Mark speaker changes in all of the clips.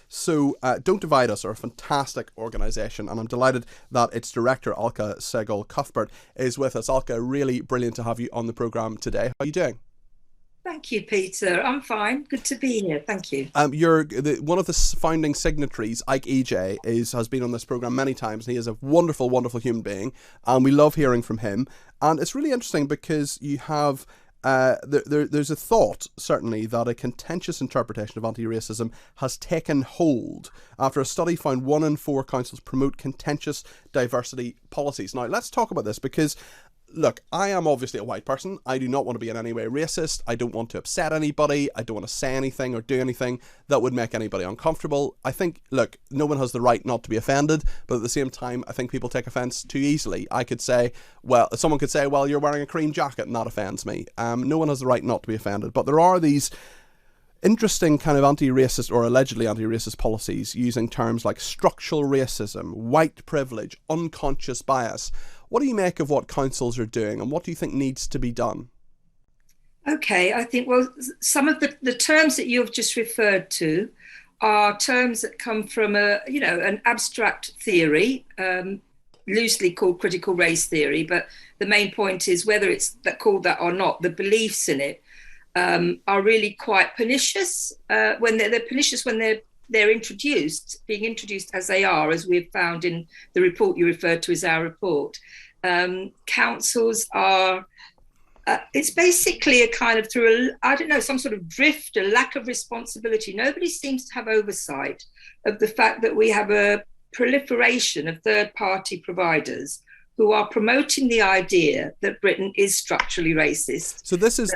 Speaker 1: So Don't Divide Us are a fantastic organisation, and I'm delighted that its director, Alka Sehgal-Cuthbert, is with us. Alka, really brilliant to have you on the programme today. How are you doing?
Speaker 2: Thank you, Peter. I'm fine. Good to be here. Thank you.
Speaker 1: One of the founding signatories, Ike EJ, has been on this program many times, and he is a wonderful, wonderful human being, and we love hearing from him. And it's really interesting because you have there's a thought, certainly, that a contentious interpretation of anti-racism has taken hold after a study found 1 in 4 councils promote contentious diversity policies. Now, let's talk about this because, look, I am obviously a white person. I do not want to be in any way racist. I don't want to upset anybody. I don't want to say anything or do anything that would make anybody uncomfortable. I think, look, no one has the right not to be offended, but at the same time, I think people take offence too easily. I could say, well, someone could say, well, you're wearing a cream jacket, and that offends me. No one has the right not to be offended, but there are these interesting kind of anti-racist or allegedly anti-racist policies using terms like structural racism, white privilege, unconscious bias. What do you make of what councils are doing, and what do you think needs to be done?
Speaker 2: Okay, I think, well, some of the terms that you've just referred to are terms that come from an abstract theory, loosely called critical race theory. But the main point is whether it's called that or not, the beliefs in it are really quite pernicious when they're pernicious when they're being introduced as they are, as we've found in the report you referred to as our report. Councils are, it's basically a kind of some sort of drift, a lack of responsibility. Nobody seems to have oversight of the fact that we have a proliferation of third-party providers who are promoting the idea that Britain is structurally racist.
Speaker 1: So this is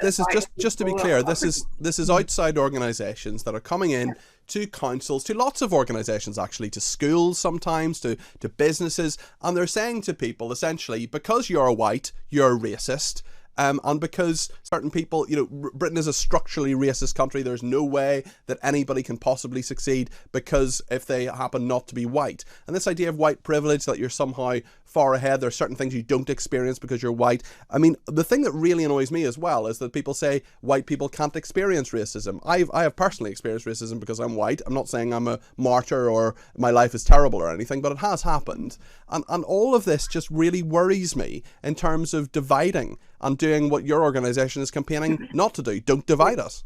Speaker 1: just to be clear, this is outside organisations that are coming in to councils, to lots of organisations actually, to schools sometimes, to businesses, and they're saying to people essentially, because you're white, you're racist. And because certain people, Britain is a structurally racist country, there's no way that anybody can possibly succeed because if they happen not to be white. And this idea of white privilege, that you're somehow far ahead, there are certain things you don't experience because you're white. I mean, the thing that really annoys me as well is that people say white people can't experience racism. I have personally experienced racism because I'm white. I'm not saying I'm a martyr or my life is terrible or anything, but it has happened. And all of this just really worries me in terms of dividing and doing what your organisation is campaigning not to do. Don't divide us.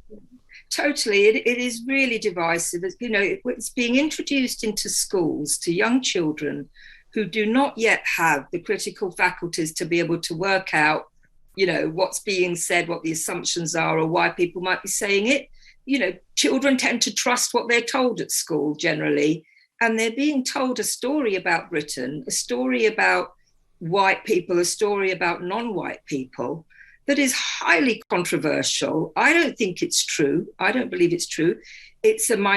Speaker 2: Totally. It is really divisive. It's being introduced into schools to young children who do not yet have the critical faculties to be able to work out, what's being said, what the assumptions are, or why people might be saying it. Children tend to trust what they're told at school generally, and they're being told a story about Britain, a story about white people, a story about non-white people that is highly controversial. I don't think it's true. I don't believe it's true. It's part of a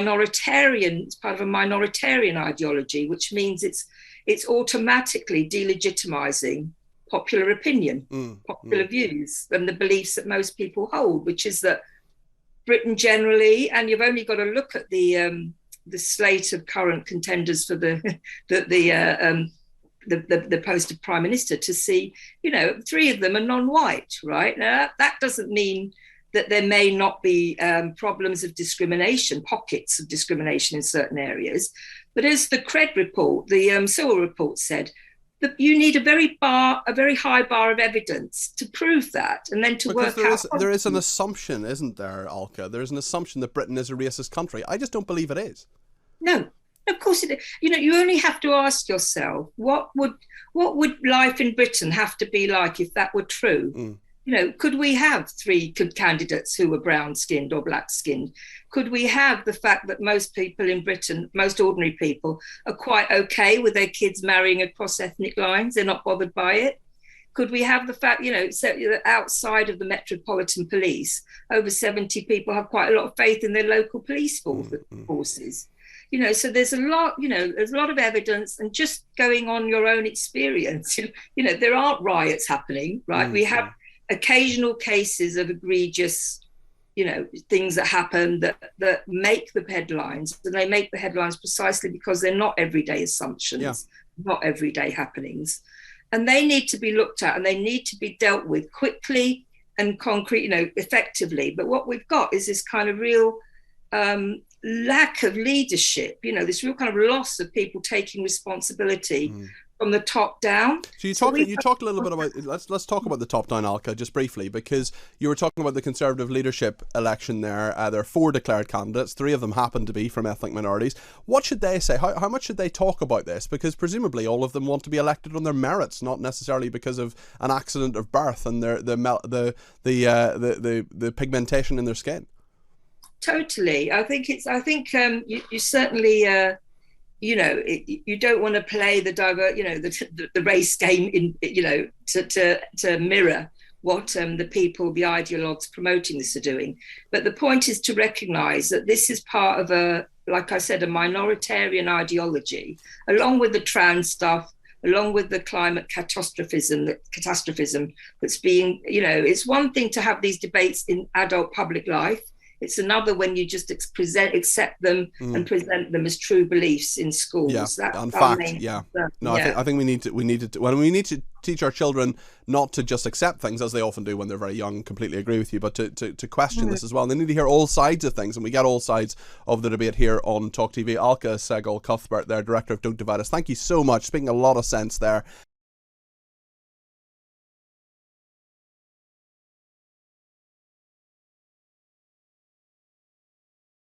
Speaker 2: minoritarian ideology, which means it's automatically delegitimizing popular opinion, popular views, and the beliefs that most people hold, which is that Britain generally, and you've only got to look at the slate of current contenders for the post of prime minister to see, 3 of them are non-white, right? Now, that doesn't mean that there may not be problems of discrimination, pockets of discrimination in certain areas. But as the CRED report, the Sewell report said, that you need a very high bar of evidence to prove that, and then to
Speaker 1: because
Speaker 2: work out.
Speaker 1: There is an assumption, isn't there, Alka? There is an assumption that Britain is a racist country. I just don't believe it is.
Speaker 2: No, of course it is. You only have to ask yourself, what would life in Britain have to be like if that were true? Could we have 3 candidates who were brown-skinned or black-skinned? Could we have the fact that most people in Britain, most ordinary people, are quite okay with their kids marrying across ethnic lines? They're not bothered by it. Could we have the fact, that outside of the Metropolitan Police, over 70 people have quite a lot of faith in their local police forces? So there's a lot of evidence, and just going on your own experience, there aren't riots happening, right? We have occasional cases of egregious, things that happen that make the headlines, and they make the headlines precisely because they're not everyday assumptions, not everyday happenings. And they need to be looked at, and they need to be dealt with quickly and concrete, effectively. But what we've got is this kind of real lack of leadership, this real kind of loss of people taking responsibility from the top down.
Speaker 1: So you talked a little bit about, let's talk about the top down, Alka, just briefly, because you were talking about the Conservative leadership election there. There are 4 declared candidates. 3 of them happen to be from ethnic minorities. What should they say? How much should they talk about this? Because presumably all of them want to be elected on their merits, not necessarily because of an accident of birth and the pigmentation in their skin.
Speaker 2: Totally. I think you certainly you don't want to play the race game to mirror what the people, the ideologues promoting this are doing. But the point is to recognise that this is part of like I said, a minoritarian ideology, along with the trans stuff, along with the climate catastrophism that's being, it's one thing to have these debates in adult public life. It's another when you just accept them and present them as true beliefs in schools.
Speaker 1: Yeah,
Speaker 2: that's
Speaker 1: in fact, yeah. No, yeah. I think we need to teach our children not to just accept things, as they often do when they're very young. Completely agree with you, but to question this as well. And they need to hear all sides of things, and we get all sides of the debate here on Talk TV. Alka Sehgal-Cuthbert, their director of Don't Divide Us. Thank you so much. Speaking a lot of sense there.